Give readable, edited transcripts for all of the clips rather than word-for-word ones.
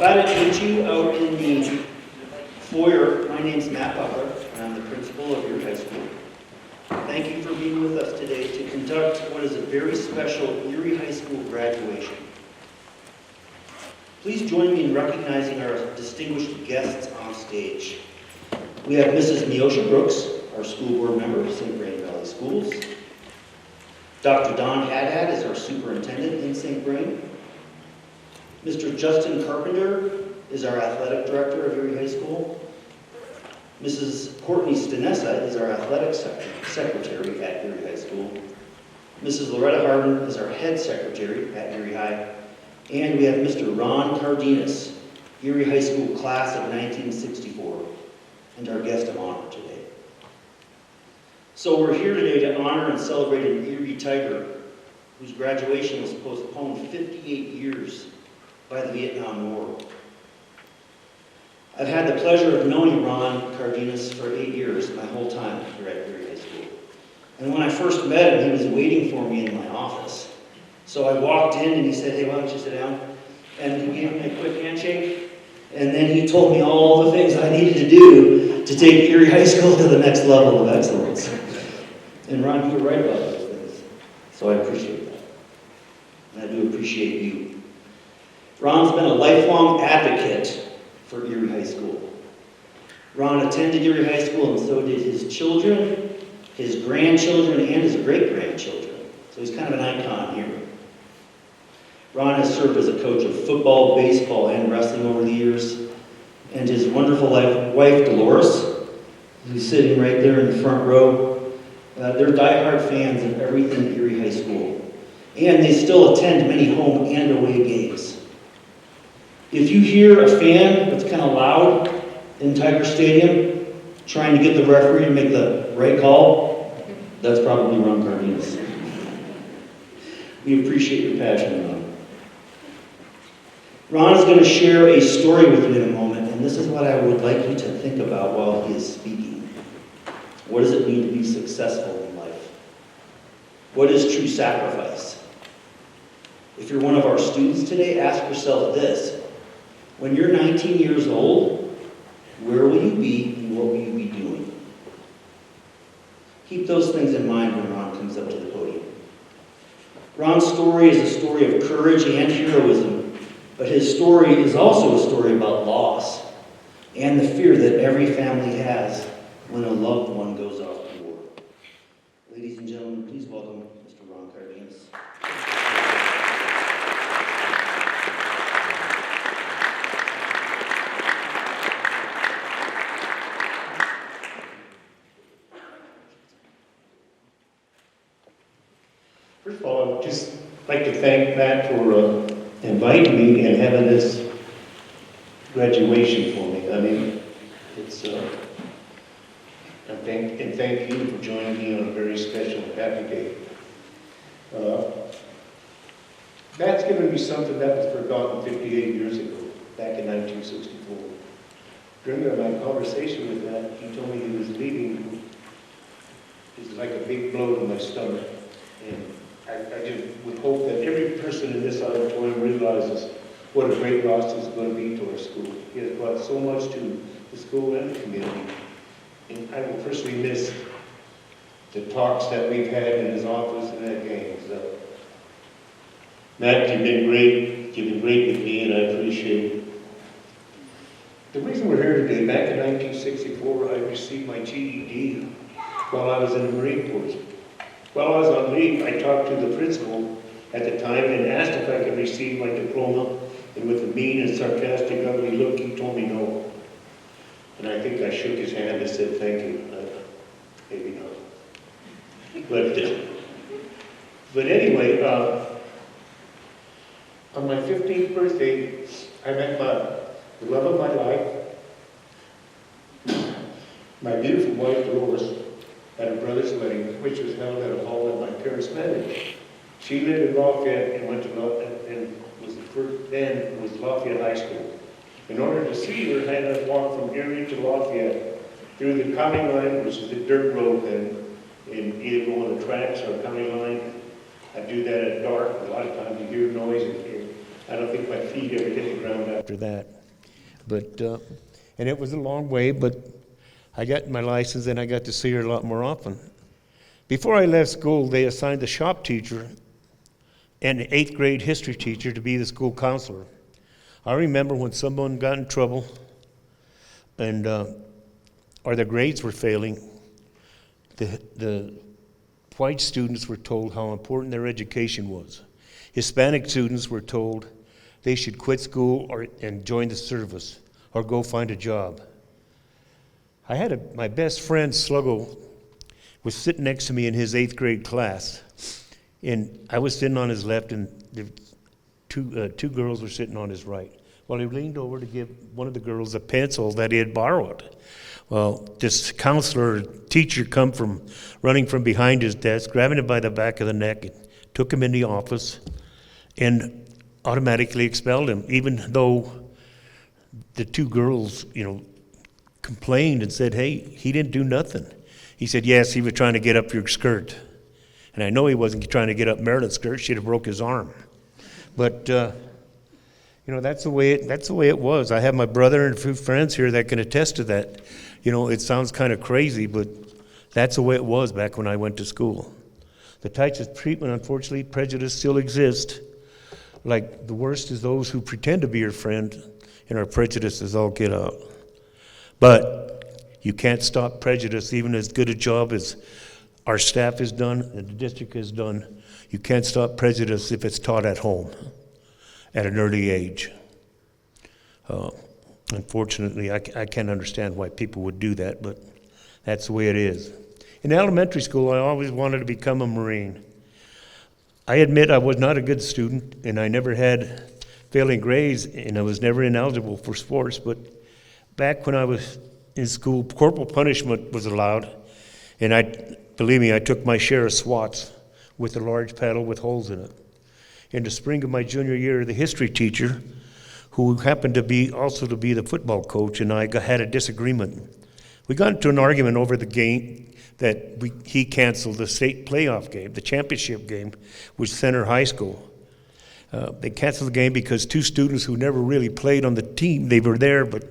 Glad to meet you out in the foyer. My name's Matt Butler, and I'm the principal of Erie High School. Thank you for being with us today to conduct what is a very special Erie High School graduation. Please join me in recognizing our distinguished guests on stage. We have Mrs. Neosha Brooks, our school board member of St. Vrain Valley Schools. Dr. Don Haddad is our superintendent in St. Vrain. Mr. Justin Carpenter is our athletic director of Erie High School. Mrs. Courtney Stanessa is our athletic secretary at Erie High School. Mrs. Loretta Harden is our head secretary at Erie High. And we have Mr. Ron Cardenas, Erie High School class of 1964, and our guest of honor today. So we're here today to honor and celebrate an Erie Tiger whose graduation was postponed 58 years by the Vietnam War. I've had the pleasure of knowing Ron Cardenas for 8 years, my whole time here at Erie High School. And when I first met him, he was waiting for me in my office. So I walked in and he said, "Hey, why don't you sit down?" And he gave me a quick handshake. And then he told me all the things I needed to do to take Erie High School to the next level of excellence. And Ron, you were right about those things. So I appreciate that. And I do appreciate you. Ron's been a lifelong advocate for Erie High School. Ron attended Erie High School, and so did his children, his grandchildren, and his great-grandchildren. So he's kind of an icon here. Ron has served as a coach of football, baseball, and wrestling over the years. And his wonderful wife, Dolores, who's sitting right there in the front row, they're diehard fans of everything at Erie High School. And they still attend many home and away games. If you hear a fan that's kind of loud in Tiger Stadium trying to get the referee to make the right call, that's probably Ron Cardenas. We appreciate your passion, Ron. Ron is going to share a story with you in a moment, and this is what I would like you to think about while he is speaking. What does it mean to be successful in life? What is true sacrifice? If you're one of our students today, ask yourself this. When you're 19 years old, where will you be and what will you be doing? Keep those things in mind when Ron comes up to the podium. Ron's story is a story of courage and heroism, but his story is also a story about loss and the fear that every family has when a loved one goes off to war. Ladies and gentlemen, please welcome Mr. Ron Cardenas. First of all, I'd just like to thank Matt for inviting me and having this graduation for me. I mean, it's and thank you for joining me on a very special happy day. Matt's given me something that was forgotten 58 years ago, back in 1964. During my conversation with Matt, he told me he was leaving. It was like a big blow to my stomach. And I just would hope that every person in this auditorium realizes what a great loss this is going to be to our school. He has brought so much to the school and the community. And I will personally miss the talks that we've had in his office and at games. Matt, you've been great. You've been great with me, and I appreciate it. The reason we're here today, back in 1964, I received my GED while I was in the Marine Corps. While I was on leave, I talked to the principal at the time and asked if I could receive my diploma. And with a mean and sarcastic, ugly look, he told me no. And I think I shook his hand and said, "Thank you." Maybe not. But anyway, on my 15th birthday, I met the love of my life, my beautiful wife, Dolores, at her brother's wedding, which was held at a hall that my parents managed. She lived in Lafayette and went to was Lafayette High School. In order to see her, I had to walk from Erie to Lafayette through the county line, which is the dirt road, and either go on the tracks or county line. I do that at dark. A lot of times you hear noise and I don't think my feet ever hit the ground after that. But, and it was a long way, but I got my license and I got to see her a lot more often. Before I left school, they assigned a shop teacher and an 8th grade history teacher to be the school counselor. I remember when someone got in trouble and or their grades were failing, the white students were told how important their education was. Hispanic students were told they should quit school and join the service or go find a job. I had my best friend, Sluggo, was sitting next to me in his 8th grade class. And I was sitting on his left, and the two girls were sitting on his right. Well, he leaned over to give one of the girls a pencil that he had borrowed. Well, this counselor teacher come from running from behind his desk, grabbing him by the back of the neck, and took him in the office, and automatically expelled him, even though the two girls, complained and said, "Hey, he didn't do nothing." He said, "Yes, he was trying to get up your skirt." And I know he wasn't trying to get up Marilyn's skirt. She'd have broke his arm. But, that's the way it was. I have my brother and a few friends here that can attest to that. It sounds kind of crazy, but that's the way it was back when I went to school. The types of treatment, unfortunately, prejudice still exist. Like, the worst is those who pretend to be your friend and are prejudiced as all get out. But you can't stop prejudice, even as good a job as our staff has done and the district has done. You can't stop prejudice if it's taught at home at an early age. Unfortunately, I can't understand why people would do that, but that's the way it is. In elementary school, I always wanted to become a Marine. I admit I was not a good student, and I never had failing grades, and I was never ineligible for sports, but back when I was in school, corporal punishment was allowed, and believe me, I took my share of swats with a large paddle with holes in it. In the spring of my junior year, the history teacher, who happened to be the football coach, and I had a disagreement. We got into an argument over the game that he canceled the state playoff game, the championship game, with Center High School. They canceled the game because two students who never really played on the team, they were there but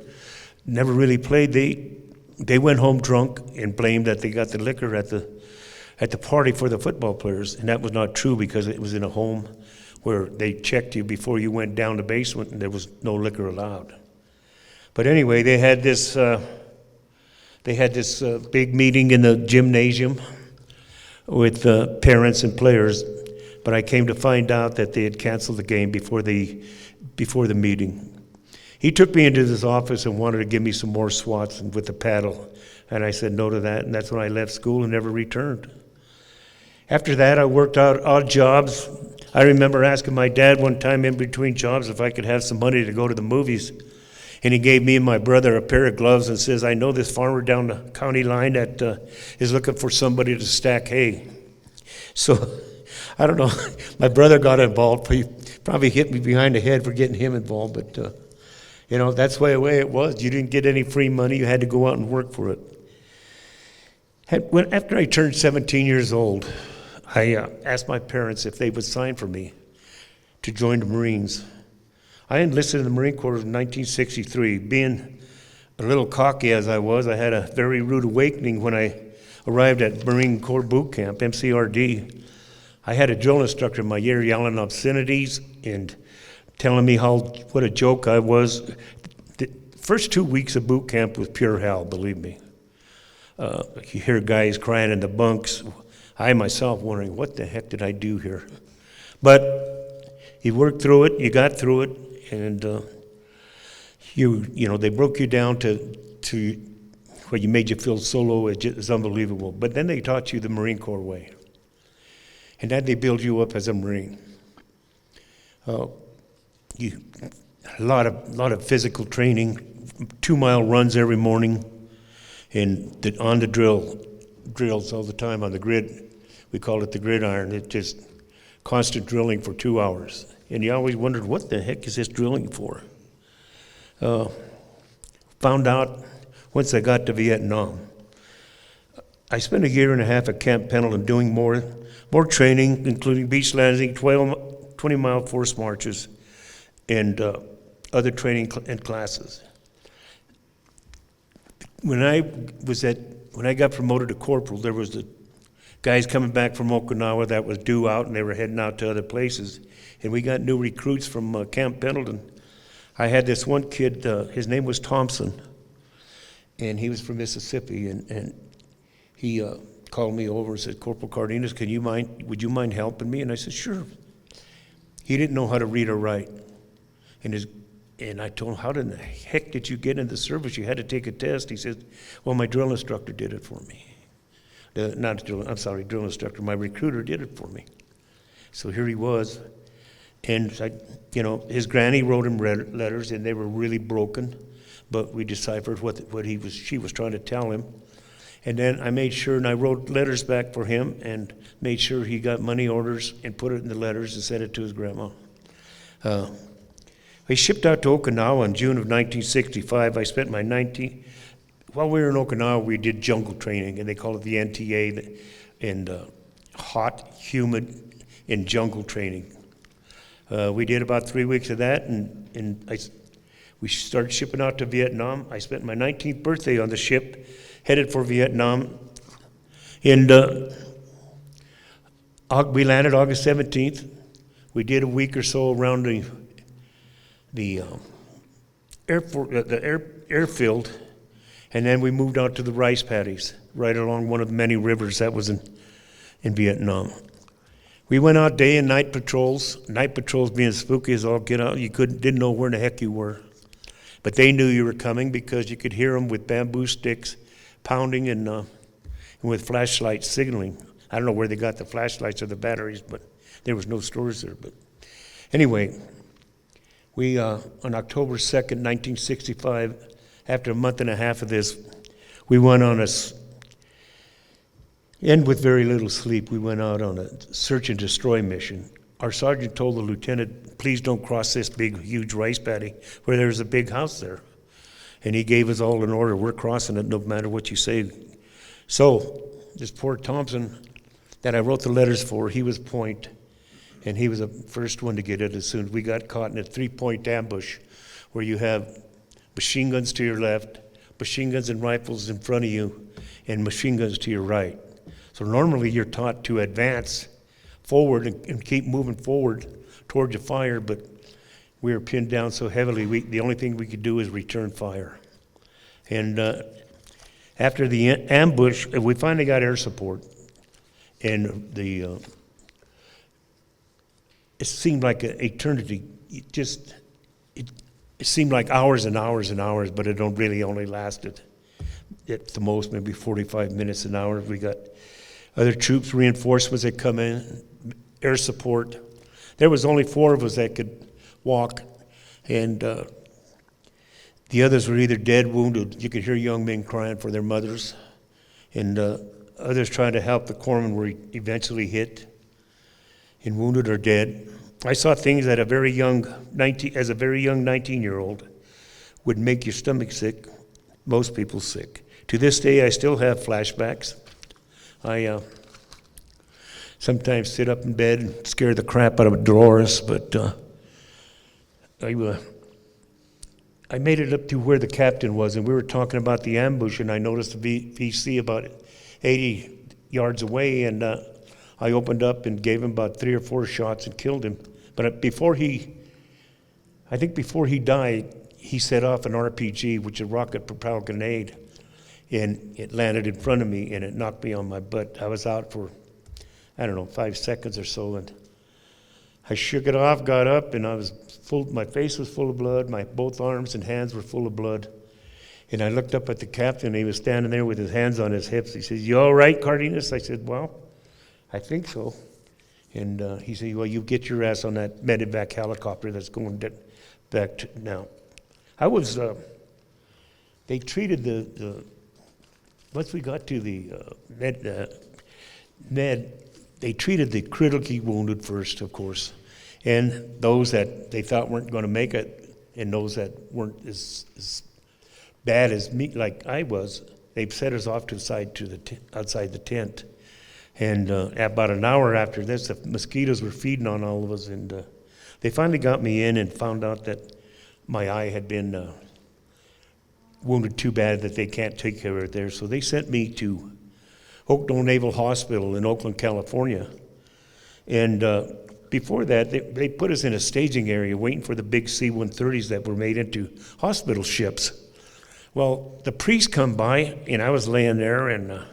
never really played, they went home drunk and blamed that they got the liquor at the party for the football players, and that was not true because it was in a home where they checked you before you went down the basement and there was no liquor allowed. But anyway, they had this big meeting in the gymnasium with parents and players, but I came to find out that they had canceled the game before the meeting. He took me into his office and wanted to give me some more swats with the paddle, and I said no to that, and that's when I left school and never returned. After that, I worked out odd jobs. I remember asking my dad one time in between jobs if I could have some money to go to the movies. And he gave me and my brother a pair of gloves and says, "I know this farmer down the county line that is looking for somebody to stack hay." So, I don't know, my brother got involved. He probably hit me behind the head for getting him involved, but that's the way it was. You didn't get any free money. You had to go out and work for it. After I turned 17 years old, I asked my parents if they would sign for me to join the Marines. I enlisted in the Marine Corps in 1963. Being a little cocky as I was, I had a very rude awakening when I arrived at Marine Corps Boot Camp, MCRD. I had a drill instructor in my year yelling obscenities and telling me what a joke I was. The first 2 weeks of boot camp was pure hell, believe me. You hear guys crying in the bunks. I myself wondering, what the heck did I do here? But you worked through it, you got through it, and they broke you down to where you made you feel so low, it's unbelievable. But then they taught you the Marine Corps way. And then they build you up as a Marine. A lot of physical training, 2-mile runs every morning, and on the drills all the time on the grid. We called it the gridiron. It's just constant drilling for 2 hours. And you always wondered, what the heck is this drilling for? Found out once I got to Vietnam. I spent 1.5 years at Camp Pendleton doing more training, including beach landing, 20-mile force marches, and other training and classes. When I got promoted to corporal, there was the guys coming back from Okinawa that was due out, and they were heading out to other places. And we got new recruits from Camp Pendleton. I had this one kid, his name was Thompson, and he was from Mississippi, and he called me over and said, Corporal Cardenas, would you mind helping me? And I said, sure. He didn't know how to read or write. And I told him, how in the heck did you get into the service? You had to take a test. He said, well, my drill instructor did it for me. Drill instructor, my recruiter did it for me. So here he was. And his granny wrote him letters, and they were really broken, but we deciphered what she was trying to tell him. And then I made sure, and I wrote letters back for him and made sure he got money orders and put it in the letters and sent it to his grandma. I shipped out to Okinawa in June of 1965. I spent while we were in Okinawa, we did jungle training, and they call it the NTA, and hot, humid, and jungle training. We did about 3 weeks of that, and we started shipping out to Vietnam. I spent my 19th birthday on the ship, headed for Vietnam. And we landed August 17th. We did a week or so around the airfield, and then we moved out to the rice paddies, right along one of the many rivers that was in Vietnam. We went out day and night patrols. Night patrols being spooky as all get out. You didn't know where in the heck you were. But they knew you were coming because you could hear them with bamboo sticks pounding and with flashlights signaling. I don't know where they got the flashlights or the batteries, but there was no stores there. But anyway, we on October 2nd, 1965, after a month and a half of this, we went on and with very little sleep, we went out on a search and destroy mission. Our sergeant told the lieutenant, please don't cross this big, huge rice paddy where there's a big house there. And he gave us all an order, we're crossing it no matter what you say. So this poor Thompson that I wrote the letters for, he was point, and he was the first one to get it as soon as we got caught in a 3-point ambush where you have machine guns to your left, machine guns and rifles in front of you, and machine guns to your right. So normally you're taught to advance forward and keep moving forward towards the fire, but we were pinned down so heavily, the only thing we could do is return fire. And after the ambush, we finally got air support, and it seemed like an eternity. It seemed like hours and hours and hours, but it only lasted at the most maybe 45 minutes an hour. We got other troops, reinforcements that come in, air support. There was only 4 of us that could walk, and the others were either dead, wounded. You could hear young men crying for their mothers, and others trying to help. The corpsmen were eventually hit and wounded or dead. I saw things that as a very young 19-year-old would make your stomach sick, most people sick. To this day, I still have flashbacks. I sometimes sit up in bed and scare the crap out of Dolores, but I made it up to where the captain was, and we were talking about the ambush, and I noticed the VC about 80 yards away, and I opened up and gave him about 3 or 4 shots and killed him. But before he died, he set off an RPG, which is a rocket-propelled grenade, and it landed in front of me, and it knocked me on my butt. I was out for, 5 seconds or so, and I shook it off, got up, and my face was full of blood, both arms and hands were full of blood. And I looked up at the captain, and he was standing there with his hands on his hips. He says, "You all right, Cardenas?" I said, "Well, I think so." And he said, "Well, you get your ass on that medevac helicopter that's going back to now." They treated once we got to the they treated the critically wounded first, of course, and those that they thought weren't going to make it, and those that weren't as bad as me, like I was, they set us off to the side outside the tent. And about an hour after this, the mosquitoes were feeding on all of us, and They finally got me in and found out that my eye had been wounded too bad that they can't take care of it there. So they sent me to Oakdale Naval Hospital in Oakland, California. And before that, they put us in a staging area waiting for the big C-130s that were made into hospital ships. Well, the priest come by, and I was laying there, and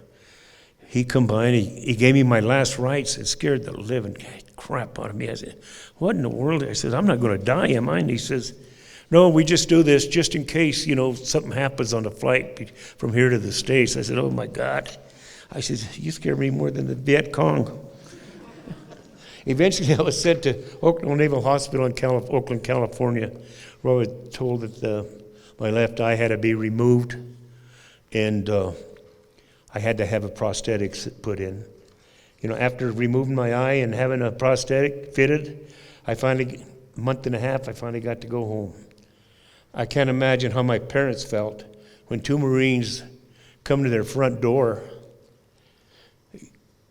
he come by, and he gave me my last rites. It scared the living crap out of me. I said, what in the world? I said, I'm not going to die, am I? And he says, no, we just do this just in case, something happens on the flight from here to the States. I said, oh, my God. I said, you scare me more than the Viet Cong. Eventually, I was sent to Oakdale Naval Hospital in Oakland, California, where I was told that my left eye had to be removed, and I had to have a prosthetic put in. After removing my eye and having a prosthetic fitted, a month and a half, I finally got to go home. I can't imagine how my parents felt when two Marines come to their front door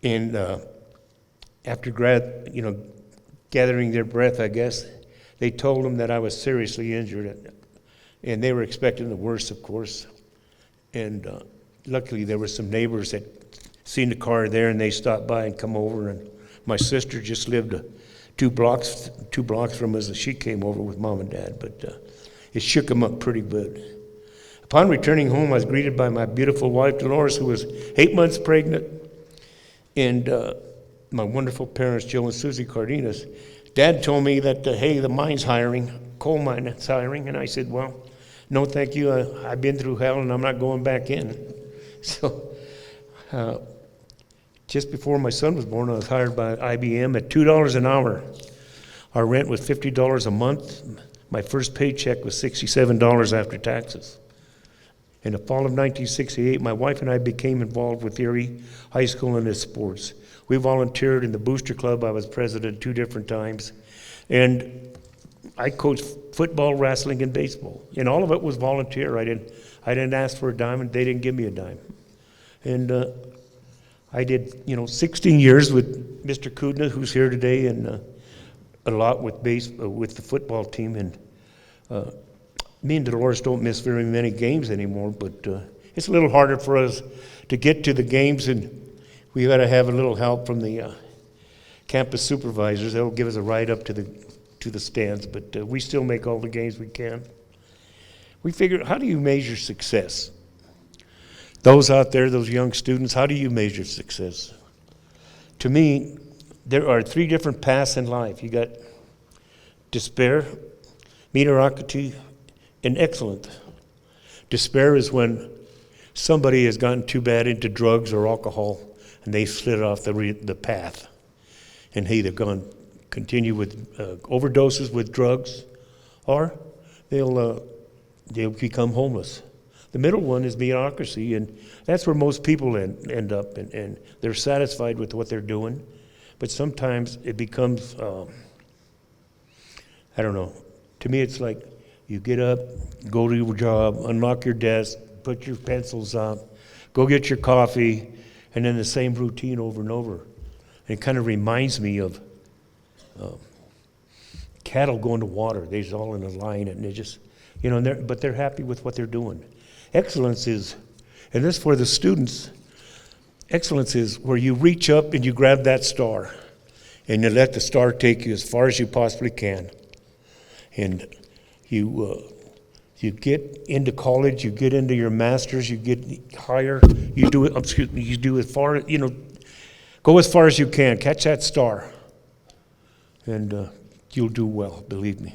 and after gathering their breath, I guess, they told them that I was seriously injured, and they were expecting the worst, of course. And luckily, there were some neighbors that seen the car there, and they stopped by and come over. And my sister just lived two blocks from us, and she came over with Mom and Dad. But it shook them up pretty good. Upon returning home, I was greeted by my beautiful wife, Dolores, who was 8 months pregnant, and my wonderful parents, Joe and Susie Cardenas. Dad told me that, hey, the mine's hiring, coal mine is hiring, and I said, well, no, thank you. I've been through hell, and I'm not going back in. So just before my son was born, I was hired by IBM at $2 an hour. Our rent was $50 a month. My first paycheck was $67 after taxes. In the fall of 1968, my wife and I became involved with Erie High School and its sports. We volunteered in the Booster Club. I was president 2 different times. And I coached football, wrestling, and baseball. And all of it was volunteer. I didn't ask for a dime, and they didn't give me a dime. And I did, 16 years with Mr. Kudna, who's here today, and a lot with the football team. And me and Dolores don't miss very many games anymore, but it's a little harder for us to get to the games, and we got to have a little help from the campus supervisors. They'll give us a ride up to the stands, but we still make all the games we can. We figured, how do you measure success? Those out there, those young students, how do you measure success? To me, there are 3 different paths in life. You got despair, mediocrity, and excellence. Despair is when somebody has gotten too bad into drugs or alcohol, and they slid off the path. And hey, they're going to continue with overdoses with drugs, or they'll become homeless. The middle one is mediocrity, and that's where most people end up, and they're satisfied with what they're doing. But sometimes it becomes, I don't know. To me, it's like you get up, go to your job, unlock your desk, put your pencils up, go get your coffee, and then the same routine over and over. And it kind of reminds me of cattle going to water. They're all in a line, and they just, but they're happy with what they're doing. Excellence is, and this for the students, excellence is where you reach up and you grab that star, and you let the star take you as far as you possibly can. And you get into college, you get into your master's, you get higher, you do as far, go as far as you can, catch that star, and you'll do well, believe me.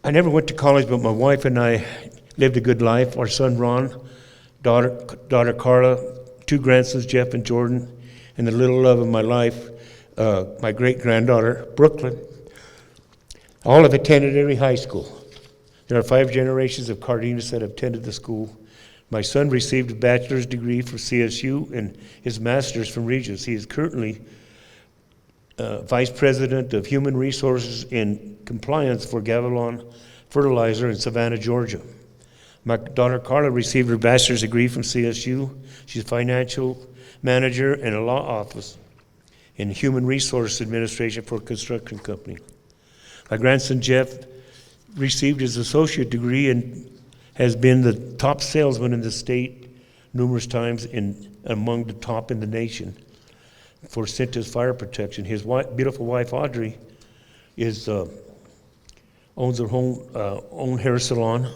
I never went to college, but my wife and I lived a good life. Our son Ron, daughter Carla, 2 grandsons, Jeff and Jordan, and the little love of my life, my great-granddaughter, Brooklyn, all have attended Erie High School. There are 5 generations of Cardenas that have attended the school. My son received a bachelor's degree from CSU and his master's from Regis. He is currently Vice President of Human Resources and Compliance for Gavilon Fertilizer in Savannah, Georgia. My daughter Carla received her bachelor's degree from CSU. She's financial manager in a law office in human resource administration for a construction company. My grandson Jeff received his associate degree and has been the top salesman in the state numerous times and among the top in the nation for Cintas Fire Protection. His beautiful wife Audrey owns their own hair salon,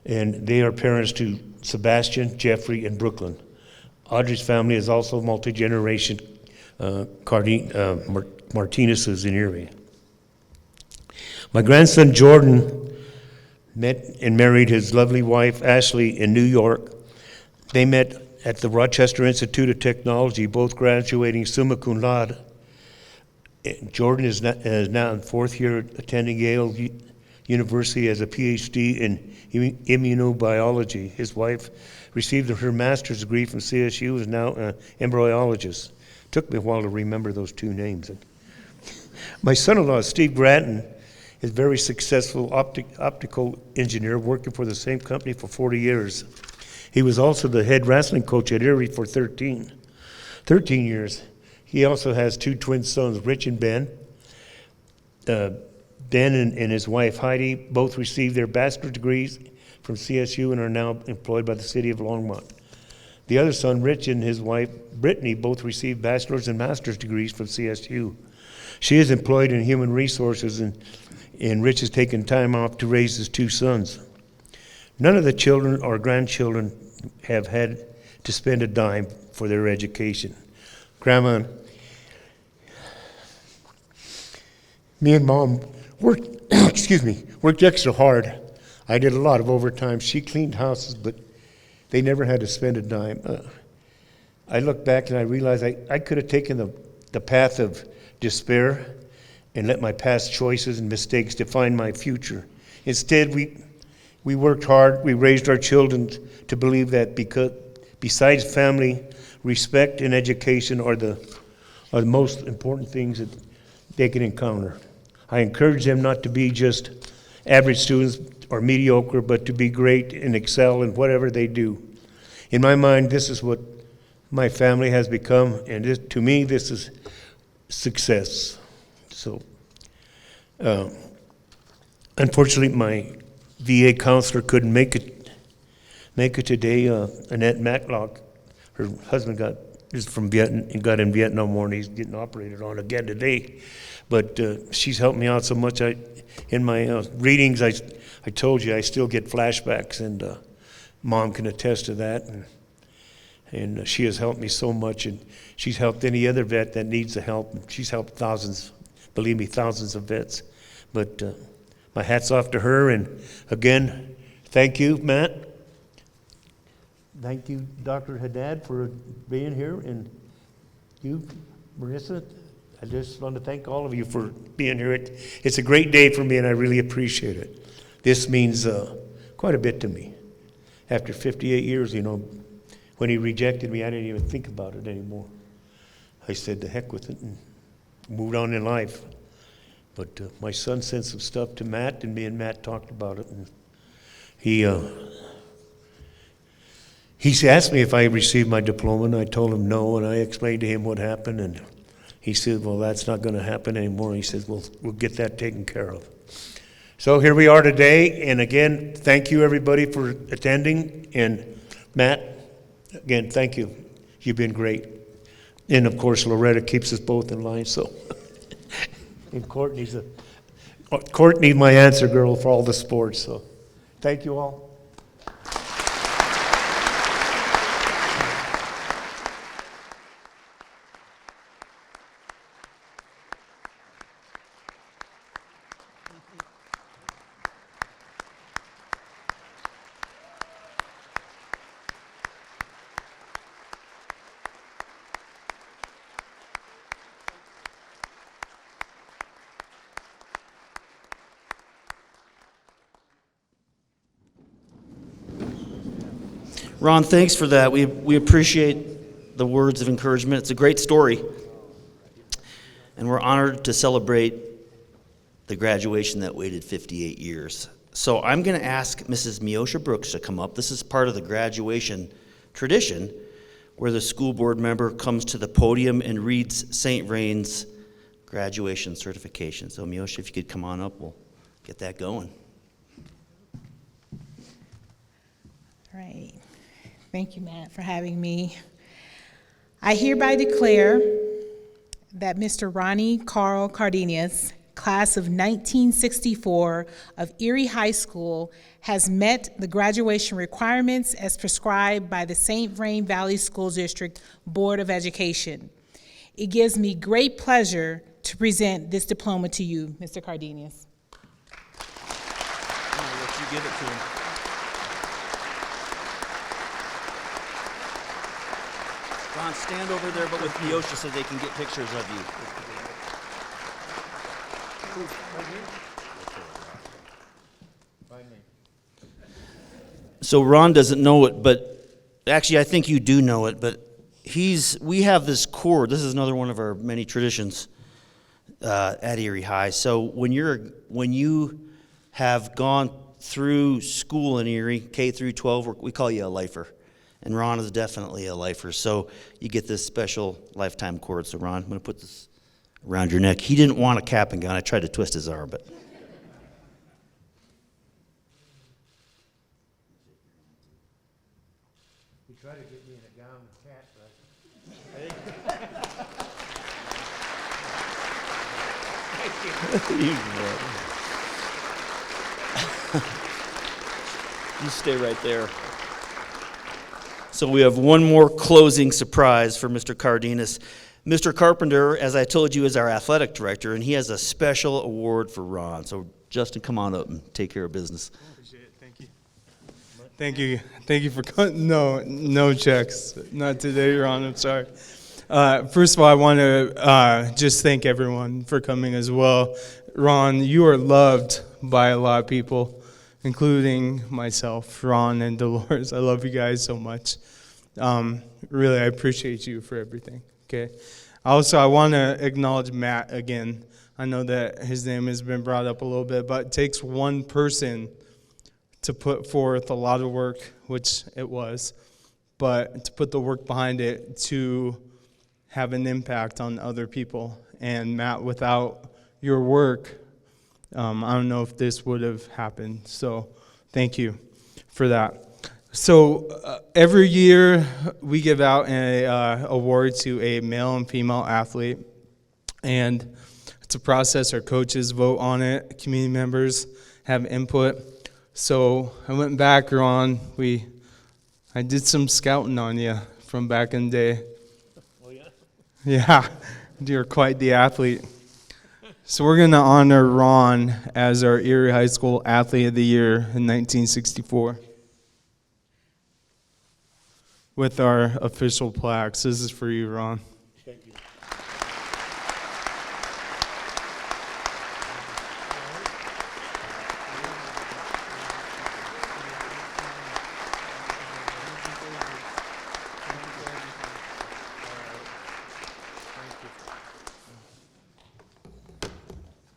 and they are parents to Sebastian, Jeffrey, and Brooklyn. Audrey's family is also multi-generation Martinez's in Erie. My grandson Jordan met and married his lovely wife Ashley in New York. They met at the Rochester Institute of Technology, both graduating summa cum laude. Jordan is now in fourth year attending Yale University as a PhD in immunobiology. His wife received her master's degree from CSU, is now an embryologist. Took me a while to remember those two names. My son-in-law, Steve Gratton, is a very successful optical engineer working for the same company for 40 years. He was also the head wrestling coach at Erie for 13 years. He also has two twin sons, Rich and Ben. Ben and his wife Heidi both received their bachelor's degrees from CSU and are now employed by the city of Longmont. The other son, Rich, and his wife Brittany both received bachelor's and master's degrees from CSU. She is employed in human resources, and Rich has taken time off to raise his two sons. None of the children or grandchildren have had to spend a dime for their education. Grandma, me and Mom worked, worked extra hard. I did a lot of overtime. She cleaned houses, but they never had to spend a dime. I look back and I realize I could have taken the path of despair and let my past choices and mistakes define my future. Instead, we worked hard. We raised our children to believe that because besides family, respect and education are the most important things that they can encounter. I encourage them not to be just average students or mediocre, but to be great and excel in whatever they do. In my mind, this is what my family has become, and to me, this is success. So, unfortunately, my VA counselor couldn't make it today. Annette Matlock, her husband is from Vietnam and got in Vietnam War, and he's getting operated on again today. But she's helped me out so much. In my readings, I told you I still get flashbacks, and Mom can attest to that. And she has helped me so much, and she's helped any other vet that needs the help. She's helped thousands, believe me, thousands of vets. But my hat's off to her, and again, thank you, Matt. Thank you, Dr. Haddad, for being here, and you, Marissa. I just want to thank all of you for being here. It's a great day for me, and I really appreciate it. This means quite a bit to me. After 58 years, when he rejected me, I didn't even think about it anymore. I said, the heck with it, and moved on in life. But my son sent some stuff to Matt, and me and Matt talked about it. And he asked me if I received my diploma, and I told him no, and I explained to him what happened, and he said, well, that's not going to happen anymore. He says, we'll get that taken care of. So here we are today, and again, thank you everybody for attending, and Matt, again, thank you. You've been great. And of course, Loretta keeps us both in line, so. And Courtney's my answer girl for all the sports, so thank you all. Ron, thanks for that. We appreciate the words of encouragement. It's a great story. And we're honored to celebrate the graduation that waited 58 years. So I'm going to ask Mrs. Miosha Brooks to come up. This is part of the graduation tradition where the school board member comes to the podium and reads St. Vrain's graduation certification. So Miosha, if you could come on up, we'll get that going. All right. Thank you, Matt, for having me. I hereby declare that Mr. Ronnie Carl Cardenas, class of 1964 of Erie High School, has met the graduation requirements as prescribed by the St. Vrain Valley School District Board of Education. It gives me great pleasure to present this diploma to you, Mr. Cardenas. I'm gonna let you give it to him. Ron, stand over there, but with Miosha so they can get pictures of you. So Ron doesn't know it, but actually I think you do know it, but we have this cord. This is another one of our many traditions at Erie High. So when you have gone through school in Erie, K through 12, we call you a lifer. And Ron is definitely a lifer. So you get this special lifetime cord. So Ron, I'm going to put this around your neck. He didn't want a cap and gown. I tried to twist his arm, but... You try to get me in a gown and cap, You stay right there. So we have one more closing surprise for Mr. Cardenas. Mr. Carpenter, as I told you, is our athletic director, and he has a special award for Ron. So Justin, come on up and take care of business. Appreciate it. Thank you. Thank you for no checks. Not today, Ron. I'm sorry. First of all, I want to just thank everyone for coming as well. Ron, you are loved by a lot of people, including myself, Ron and Dolores. I love you guys so much. Really, I appreciate you for everything. Okay. Also, I want to acknowledge Matt again. I know that his name has been brought up a little bit, but it takes one person to put forth a lot of work, which it was, but to put the work behind it to have an impact on other people. And Matt, without your work, I don't know if this would have happened. So thank you for that. So every year we give out an award to a male and female athlete, and it's a process. Our coaches vote on it. Community members have input. So I went back, Ron. I did some scouting on you from back in the day. Oh, yeah? Yeah, you're quite the athlete. So we're going to honor Ron as our Erie High School Athlete of the Year in 1964 with our official plaques. This is for you, Ron. Thank you.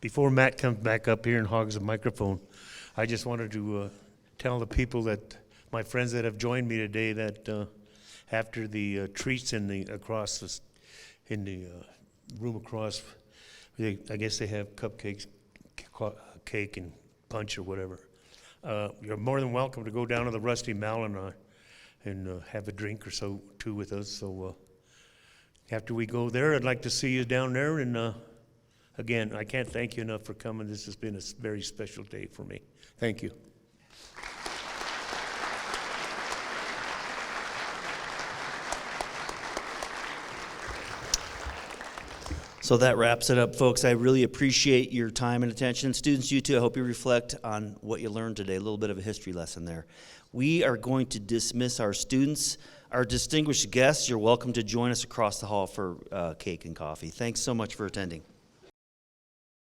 Before Matt comes back up here and hogs the microphone, I just wanted to tell the people that my friends that have joined me today that after the treats in the room across, I guess they have cupcakes, cake and punch or whatever. You're more than welcome to go down to the Rusty Malin and have a drink or so too with us. So after we go there, I'd like to see you down there. And again, I can't thank you enough for coming. This has been a very special day for me. Thank you. So that wraps it up, folks. I really appreciate your time and attention. Students, you too, I hope you reflect on what you learned today, a little bit of a history lesson there. We are going to dismiss our students. Our distinguished guests, you're welcome to join us across the hall for cake and coffee. Thanks so much for attending.